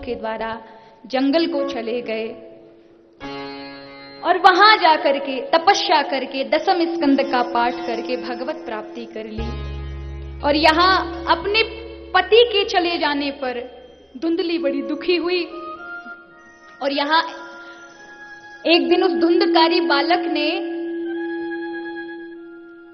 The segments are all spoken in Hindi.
के द्वारा जंगल को चले गए और वहां जाकर के तपस्या करके दशम स्कंद का पाठ करके भगवत प्राप्ति कर ली। और यहां अपने पति के चले जाने पर धुंधली बड़ी दुखी हुई और यहां एक दिन उस धुंधकारी बालक ने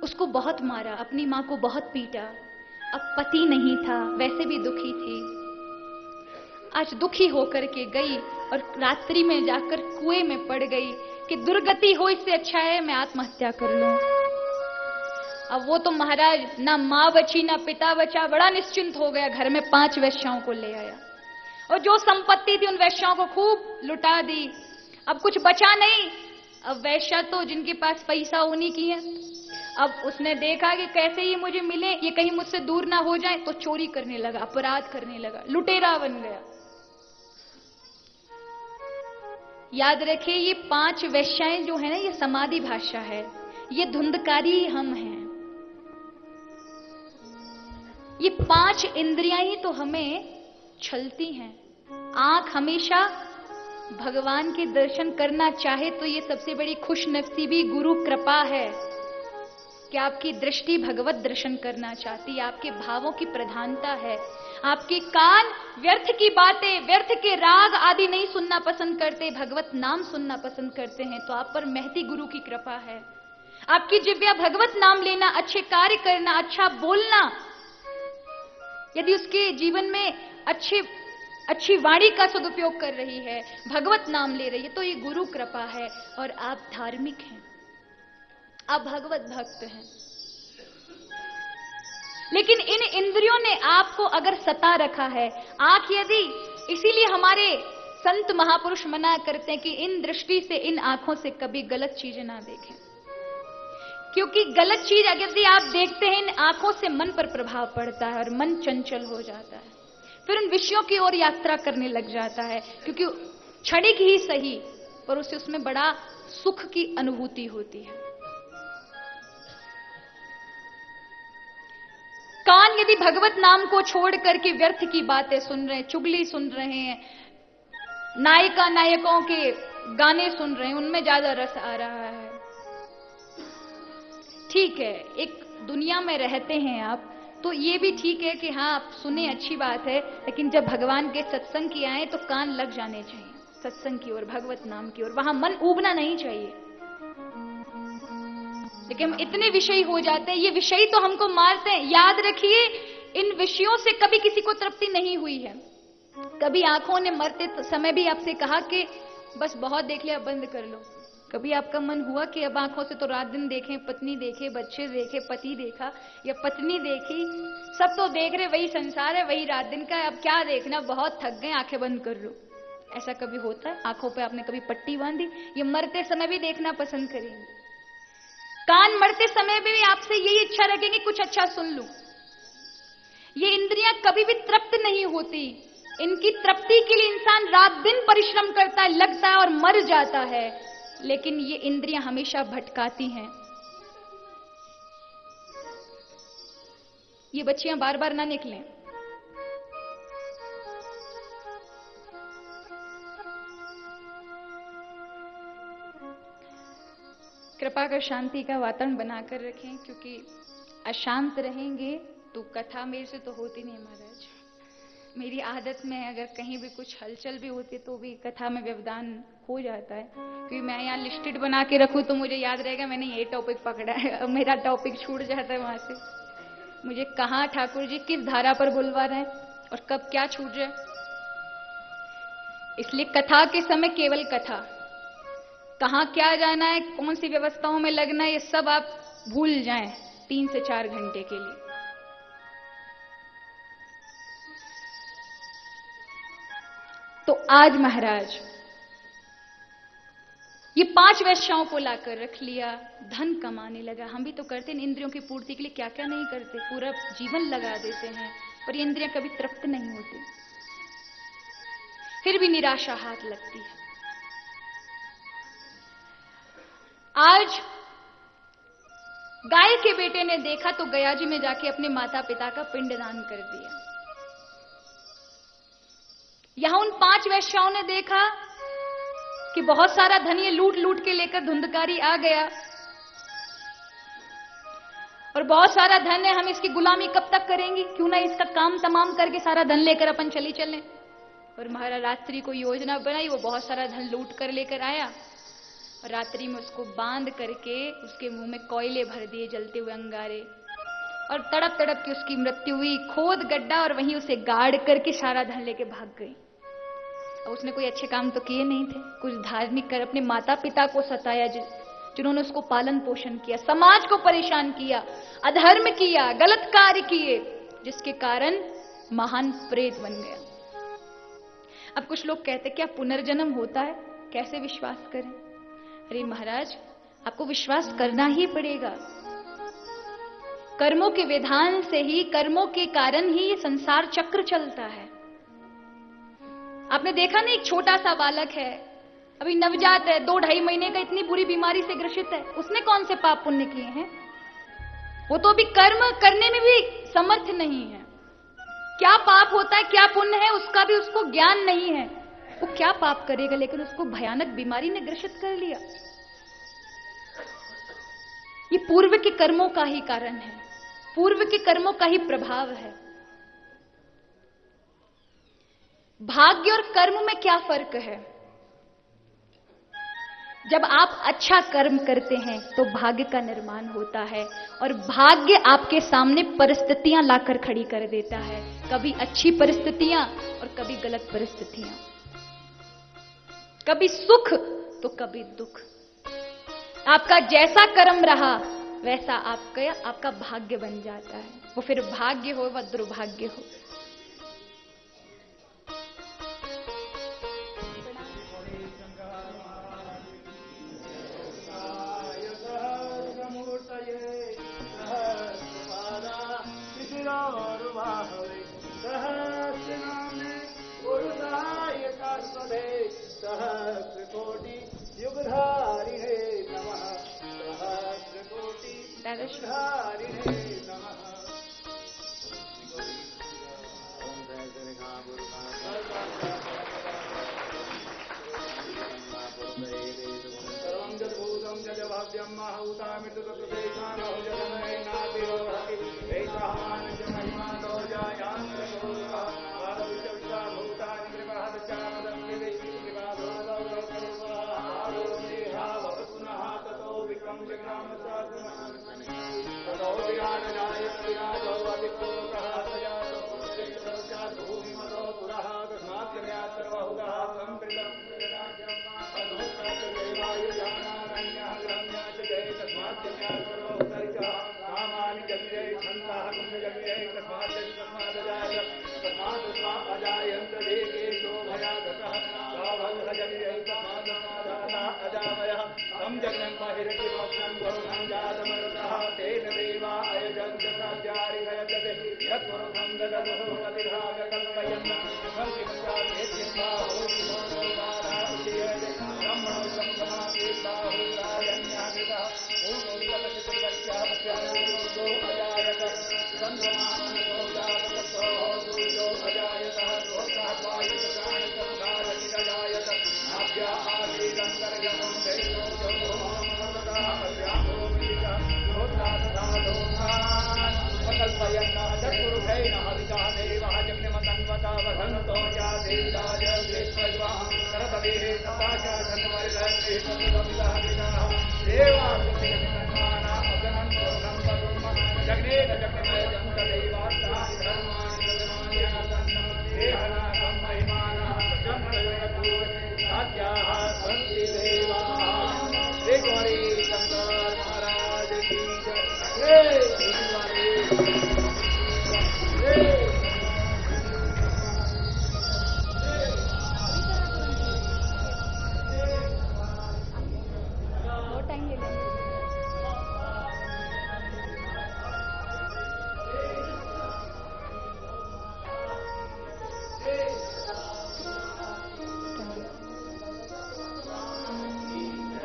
उसको बहुत मारा, अपनी मां को बहुत पीटा। अब पति नहीं था, वैसे भी दुखी थी। आज दुखी होकर के गई और रात्रि में जाकर कुएं में पड़ गई कि दुर्गति हो, इससे अच्छा है मैं आत्महत्या कर लूं। अब वो तो महाराज ना मां बची ना पिता बचा, बड़ा निश्चिंत हो गया। घर में 5 वेश्याओं को ले आया और जो संपत्ति थी उन वेश्याओं को खूब लुटा दी। अब कुछ बचा नहीं। अब वैश्या तो जिनके पास पैसा उन्हीं की है। अब उसने देखा कि कैसे ये मुझे मिले, ये कहीं मुझसे दूर ना हो जाए, तो चोरी करने लगा, अपराध करने लगा, लुटेरा बन गया। याद रखिए ये 5 वेश्याएं जो है ना, ये समाधि भाषा है, ये धुंधकारी हम हैं। ये 5 इंद्रियां ही तो हमें छलती हैं। आंख हमेशा भगवान के दर्शन करना चाहे तो ये सबसे बड़ी खुशनसीबी गुरु कृपा है कि आपकी दृष्टि भगवत दर्शन करना चाहती है, आपके भावों की प्रधानता है। आपके कान व्यर्थ की बातें, व्यर्थ के राग आदि नहीं सुनना पसंद करते, भगवत नाम सुनना पसंद करते हैं, तो आप पर महती गुरु की कृपा है। आपकी जिह्वा भगवत नाम लेना, अच्छे कार्य करना, अच्छा बोलना, यदि उसके जीवन में अच्छी वाणी का सदुपयोग कर रही है, भगवत नाम ले रही है, तो ये गुरु कृपा है। और आप धार्मिक हैं, आप भगवत भक्त हैं। लेकिन इन इंद्रियों ने आपको अगर सता रखा है, आंख यदि, इसीलिए हमारे संत महापुरुष मना करते हैं कि इन दृष्टि से, इन आंखों से कभी गलत चीजें ना देखें, क्योंकि गलत चीज यदि आप देखते हैं, इन आंखों से मन पर प्रभाव पड़ता है और मन चंचल हो जाता है, फिर उन विषयों की ओर यात्रा करने लग जाता है, क्योंकि क्षणिक ही सही पर उसे उसमें बड़ा सुख की अनुभूति होती है। कान यदि भगवत नाम को छोड़ करके व्यर्थ की बातें सुन रहे हैं, चुगली सुन रहे हैं, नायिका नायकों के गाने सुन रहे हैं, उनमें ज्यादा रस आ रहा है, ठीक है, एक दुनिया में रहते हैं आप, तो ये भी ठीक है कि हाँ आप सुने, अच्छी बात है। लेकिन जब भगवान के सत्संग की आए तो कान लग जाने चाहिए सत्संग की ओर, भगवत नाम की ओर, वहां मन ऊबना नहीं चाहिए। लेकिन हम इतने विषयी हो जाते हैं, ये विषयी तो हमको मारते हैं। याद रखिए, इन विषयों से कभी किसी को तृप्ति नहीं हुई है। कभी आंखों ने मरते समय भी आपसे कहा कि बस बहुत देख लिया, बंद कर लो। कभी आपका मन हुआ कि अब आंखों से तो रात दिन देखें, पत्नी देखे, बच्चे देखे, पति देखा या पत्नी देखी, सब तो देख रहे, वही संसार है, वही रात दिन का है, अब क्या देखना, बहुत थक गए, आंखें बंद कर लो। ऐसा कभी होता है? आंखों पे आपने कभी पट्टी बांधी? ये मरते समय भी देखना पसंद करेंगे। कान मरते समय भी आपसे यही इच्छा रखेंगे कुछ अच्छा सुन लूं। ये इंद्रियां कभी भी तृप्त नहीं होती। इनकी तृप्ति के लिए इंसान रात दिन परिश्रम करता है, लगता है और मर जाता है, लेकिन ये इंद्रियां हमेशा भटकाती हैं। ये बच्चियां बार बार ना निकलें। कृपा कर शांति का वातावरण बनाकर रखें, क्योंकि अशांत रहेंगे तो कथा मेरे से तो होती नहीं महाराज। मेरी आदत में अगर कहीं भी कुछ हलचल भी होती है तो भी कथा में व्यवधान हो जाता है, क्योंकि मैं यहाँ लिस्टेड बना के रखूं तो मुझे याद रहेगा मैंने ये टॉपिक पकड़ा है, अब मेरा टॉपिक छूट जाता है वहां से। मुझे कहाँ ठाकुर जी किस धारा पर बुलवा रहे हैं और कब क्या छूट जाए। इसलिए कथा के समय केवल कथा, कहां क्या जाना है, कौन सी व्यवस्थाओं में लगना है, ये सब आप भूल जाएं 3 से 4 घंटे के लिए। तो आज महाराज ये 5 वेश्याओं को लाकर रख लिया, धन कमाने लगा। हम भी तो करते हैं इंद्रियों की पूर्ति के लिए, क्या क्या नहीं करते, पूरा जीवन लगा देते हैं, पर ये इंद्रियां कभी तृप्त नहीं होती, फिर भी निराशा हाथ लगती है। आज गाय के बेटे ने देखा तो गया जी में जाके अपने माता पिता का पिंडदान कर दिया। यहां उन 5 वैश्याओं ने देखा कि बहुत सारा धन ये लूट लूट के लेकर धुंधकारी आ गया और बहुत सारा धन है, हम इसकी गुलामी कब तक करेंगी, क्यों ना इसका काम तमाम करके सारा धन लेकर अपन चली चलें। और महाराज रात्रि को योजना बनाई, वो बहुत सारा धन लूट कर लेकर आया और रात्रि में उसको बांध करके उसके मुंह में कोयले भर दिए, जलते हुए अंगारे, और तड़प तड़प की उसकी मृत्यु हुई। खोद गड्ढा और वहीं उसे गाड़ करके सारा धन लेके भाग गई। और उसने कोई अच्छे काम तो किए नहीं थे, कुछ धार्मिक कर अपने माता पिता को सताया, जिन्होंने उसको पालन पोषण किया, समाज को परेशान किया, अधर्म किया, गलत कार्य किए, जिसके कारण महान प्रेत बन गया। अब कुछ लोग कहते क्या पुनर्जन्म होता है, कैसे विश्वास करें? अरे महाराज, आपको विश्वास करना ही पड़ेगा। कर्मों के विधान से ही, कर्मों के कारण ही ये संसार चक्र चलता है। आपने देखा ना, एक छोटा सा बालक है, अभी नवजात है, 2-2.5 महीने का, इतनी बुरी बीमारी से ग्रसित है, उसने कौन से पाप पुण्य किए हैं? वो तो अभी कर्म करने में भी समर्थ नहीं है। क्या पाप होता है, क्या पुण्य है, उसका भी उसको ज्ञान नहीं है। वो क्या पाप करेगा, लेकिन उसको भयानक बीमारी ने ग्रसित कर लिया। ये पूर्व के कर्मों का ही कारण है, पूर्व के कर्मों का ही प्रभाव है। भाग्य और कर्म में क्या फर्क है? जब आप अच्छा कर्म करते हैं तो भाग्य का निर्माण होता है और भाग्य आपके सामने परिस्थितियां लाकर खड़ी कर देता है, कभी अच्छी परिस्थितियां और कभी गलत परिस्थितियां, कभी सुख तो कभी दुख। आपका जैसा कर्म रहा वैसा आपका भाग्य बन जाता है, वो फिर भाग्य हो व दुर्भाग्य हो।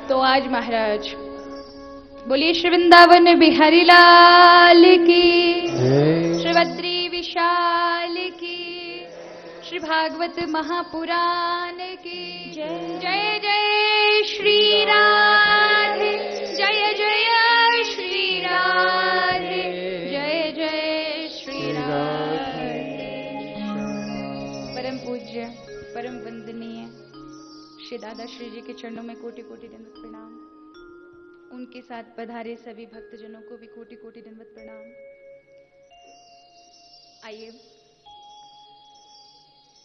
तो आज महाराज बोलिए श्री वृंदावन बिहारी लाल की, श्री बद्री विशाल की, श्री श्री भागवत महापुराण की जय। जय जय श्री राधे, जय जय श्री राधे, जय जय श्री राधे। परम पूज्य, परम वंदनीय श्री दादा श्री जी के चरणों में कोटि कोटि दंडवत प्रणाम। उनके साथ पधारे सभी भक्तजनों को भी कोटि कोटि दंडवत प्रणाम। आइए,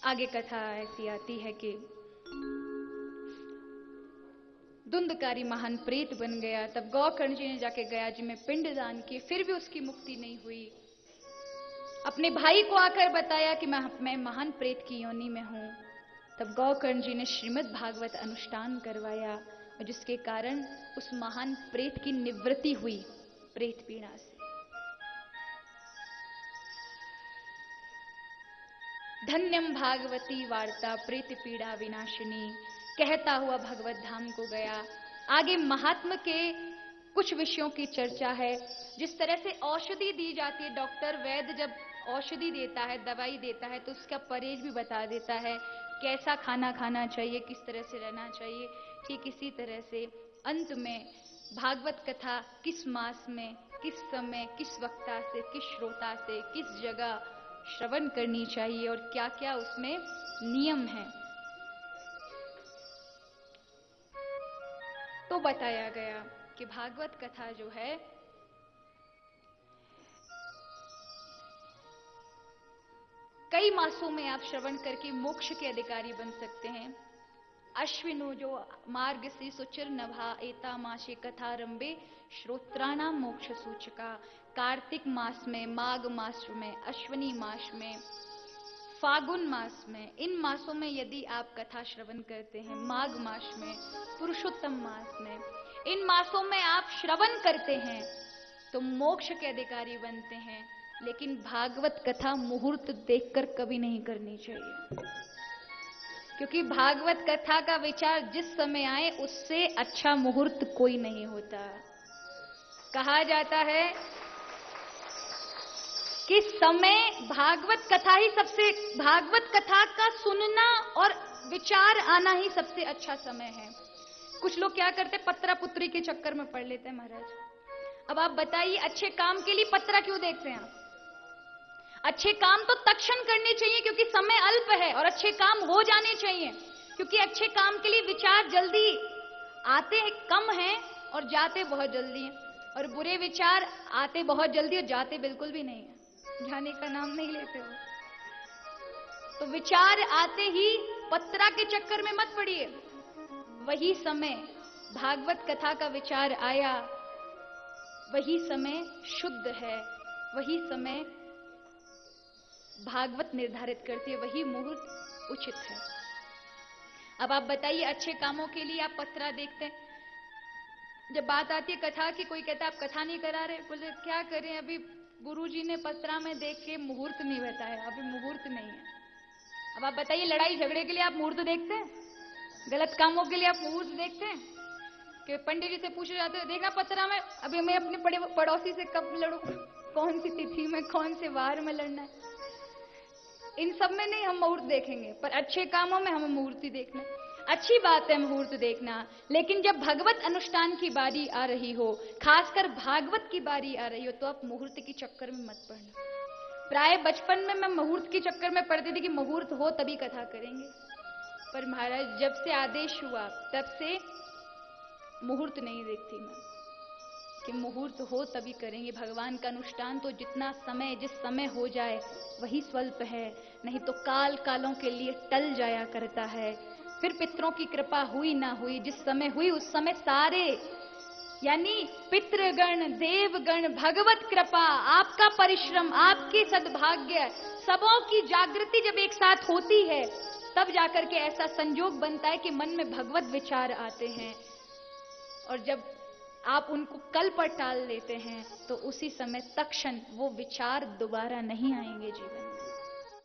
आगे कथा ऐसी आती है कि धुंधकारी महान प्रेत बन गया। तब गौकर्ण जी ने जाके गया जी में पिंडदान किए, फिर भी उसकी मुक्ति नहीं हुई। अपने भाई को आकर बताया कि मैं महान प्रेत की योनि में हूं। तब गौकर्ण जी ने श्रीमद् भागवत अनुष्ठान करवाया और जिसके कारण उस महान प्रेत की निवृत्ति हुई प्रेत पीड़ा से। धन्यम भागवती वार्ता प्रेत पीड़ा विनाशिनी, कहता हुआ भगवत धाम को गया। आगे महात्मा के कुछ विषयों की चर्चा है। जिस तरह से औषधि दी जाती है, डॉक्टर वैद्य जब औषधि देता है, दवाई देता है, तो उसका परहेज भी बता देता है, कैसा खाना खाना चाहिए, किस तरह से रहना चाहिए। ठीक इसी तरह से अंत में भागवत कथा किस मास में, किस समय, किस वक्ता से, किस श्रोता से, किस जगह श्रवण करनी चाहिए और क्या क्या उसमें नियम है, तो बताया गया कि भागवत कथा जो है कई मासों में आप श्रवण करके मोक्ष के अधिकारी बन सकते हैं। अश्विनो जो मार्ग से सुचिर नभा एता माशे कथारंभे श्रोत्राणाम मोक्ष सूचका। कार्तिक मास में, माघ मास में, अश्विनी मास में, फागुन मास में, इन मासों में यदि आप कथा श्रवण करते हैं, माघ मास में, पुरुषोत्तम मास में, इन मासों में आप श्रवण करते हैं तो मोक्ष के अधिकारी बनते हैं। लेकिन भागवत कथा मुहूर्त देखकर कभी नहीं करनी चाहिए, क्योंकि भागवत कथा का विचार जिस समय आए उससे अच्छा मुहूर्त कोई नहीं होता। कहा जाता है कि समय भागवत कथा ही सबसे, भागवत कथा का सुनना और विचार आना ही सबसे अच्छा समय है। कुछ लोग क्या करते, पत्रा पुत्री के चक्कर में पड़ लेते हैं महाराज। अब आप बताइए, अच्छे काम के लिए पत्रा क्यों देखते हैं? अच्छे काम तो तत्क्षण करने चाहिए क्योंकि समय अल्प है, और अच्छे काम हो जाने चाहिए क्योंकि अच्छे काम के लिए विचार जल्दी आते हैं, कम हैं और जाते बहुत जल्दी हैं। और बुरे विचार आते बहुत जल्दी और जाते बिल्कुल भी नहीं है, जाने का नाम नहीं लेते हो। तो विचार आते ही पत्रा के चक्कर में मत पड़िए। वही समय भागवत कथा का विचार आया, वही समय शुद्ध है, वही समय भागवत निर्धारित करती है, वही मुहूर्त उचित है। अब आप बताइए, अच्छे कामों के लिए आप पत्रा देखते हैं, जब बात आती है कथा की, कोई कहता है आप कथा नहीं करा रहे, बोले क्या करें, अभी गुरुजी ने पत्रा में देख के मुहूर्त नहीं बताया, अभी मुहूर्त नहीं है। अब आप बताइए, लड़ाई झगड़े के लिए आप मुहूर्त देखते हैं? गलत कामों के लिए आप मुहूर्त देखते हैं? कि पंडित जी से पूछे जाते हैं, देखना पत्रा में अभी मैं अपने पड़ोसी से कब लड़ूं, कौन सी तिथि में, कौन से वार में लड़ना है। इन सब में नहीं हम मुहूर्त देखेंगे, पर अच्छे कामों में हमें मुहूर्त ही देखना। अच्छी बात है मुहूर्त देखना, लेकिन जब भगवत अनुष्ठान की बारी आ रही हो, खासकर भागवत की बारी आ रही हो, तो आप मुहूर्त के चक्कर में मत पड़ना। प्राय बचपन में मैं मुहूर्त के चक्कर में पड़ती थी कि मुहूर्त हो तभी कथा करेंगे, पर महाराज जब से आदेश हुआ तब से मुहूर्त नहीं देखती मैं, कि मुहूर्त हो तभी करेंगे। भगवान का अनुष्ठान तो जितना समय, जिस समय हो जाए वही स्वल्प है, नहीं तो काल कालों के लिए टल जाया करता है। फिर पितरों की कृपा हुई ना हुई, जिस समय हुई उस समय सारे, यानी पितृगण, देवगण, भगवत कृपा, आपका परिश्रम, आपके सद्भाग्य, सबों की जागृति जब एक साथ होती है, तब जाकर के ऐसा संजोग बनता है कि मन में भगवत विचार आते हैं। और जब आप उनको कल पर टाल लेते हैं तो उसी समय तत्क्षण वो विचार दोबारा नहीं आएंगे जीवन में।